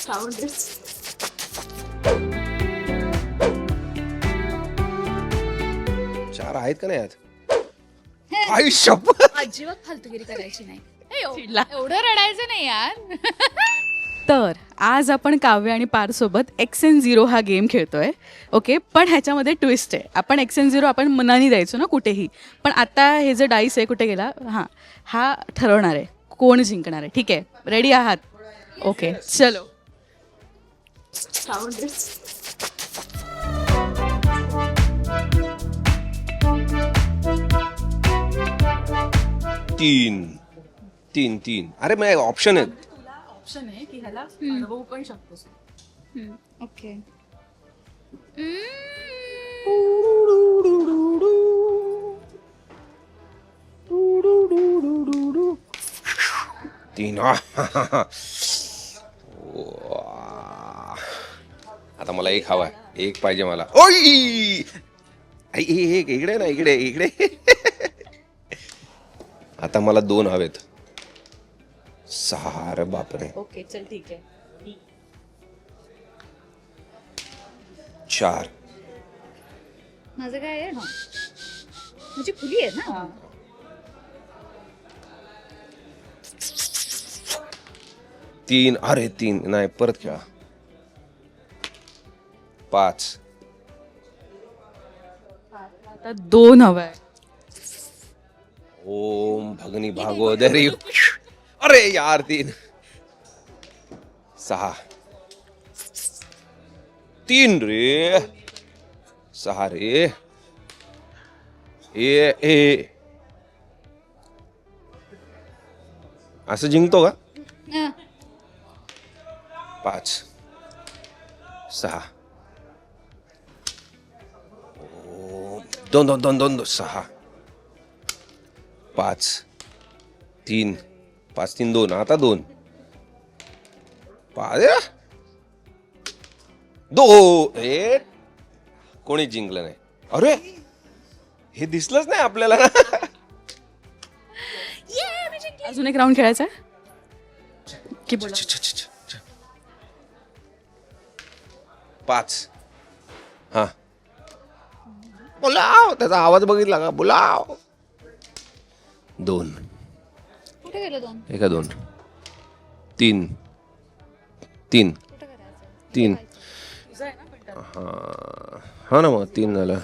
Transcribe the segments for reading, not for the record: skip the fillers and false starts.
चार आहेत का नाही यात? आई शपथ. अजिबात फालतूगिरी करायची नाही. एवढं रडायचं नाही यार. तर आज आपण काव्य आणि पारसोबत XN0 हा गेम खेळतोय. ओके, पण ह्याच्यामध्ये ट्विस्ट आहे. आपण XN0 आपण मनाने द्यायचो ना कुठेही, पण आता हे जे डाईस आहे कुठे गेला, हां, हा ठरवणार आहे कोण जिंकणार आहे. ठीक आहे, रेडी आहात? ओके, चलो. तीन तीन तीन. अरे मग ऑप्शन आहेत. ऑप्शन आहे की ह्याला अडवू पण शकतोस. ओके. तीन. आता मला एक हवा, एक पाहिजे मला. ओय एक इकडे ना, इकडे इकडे. आता मला दोन हवेत. सहा. अरे बापरे. ओके, चल ठीक आहे. चार. माझं काय आहे ना, म्हणजे खुली आहे ना. तीन. अरे तीन नाही, परत खेळा. पाच. आता दोन हवाय. ओम भगनी भागोदरी. अरे यार तीन. सहा. तीन रे. सहा रे. ए असं जिंकतो का? पाच. सहा. दोन दोन दोन दोन दोन. सहा. पाच. तीन. पाच तीन दोन. आता दोन. पाच. दो. एक. कोणी जिंकलं नाही. अरे हे दिसलंच नाही आपल्याला. अजून एक राऊंड खेळायचा की बोला? पाच. हा, बोलाव. त्याचा आवाज बघितला का? बोलाव. दोन. कुठे गेलं दोन? एका दोन. तीन. तीन. कुठे करायचं? तीन. हा ना, मग तीन झालं.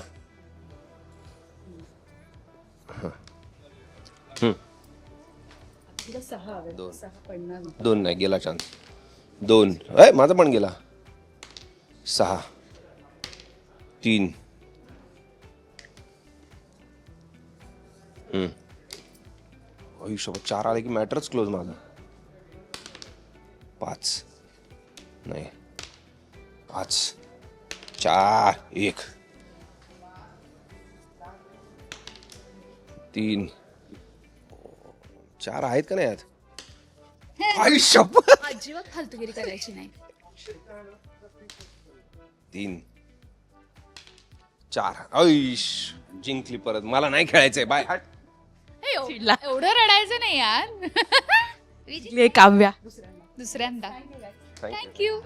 दोन नाही, गेला चान्स. दोन. माझा पण गेला. सहा. तीन. आयुष्य चार आले की मॅटरच क्लोज माझा. पाच. नाही, पाच. चार. एक. तीन. चार आहेत का नाही यात? आयुष्य. अजिबात फालतूगिरी करायची नाही. तीन. चार. आयुष जिंकली परत. मला नाही खेळायचंय. बाय. हट. एवढं रडायचं नाही यार. काव्या दुसऱ्यांदा. थँक्यू.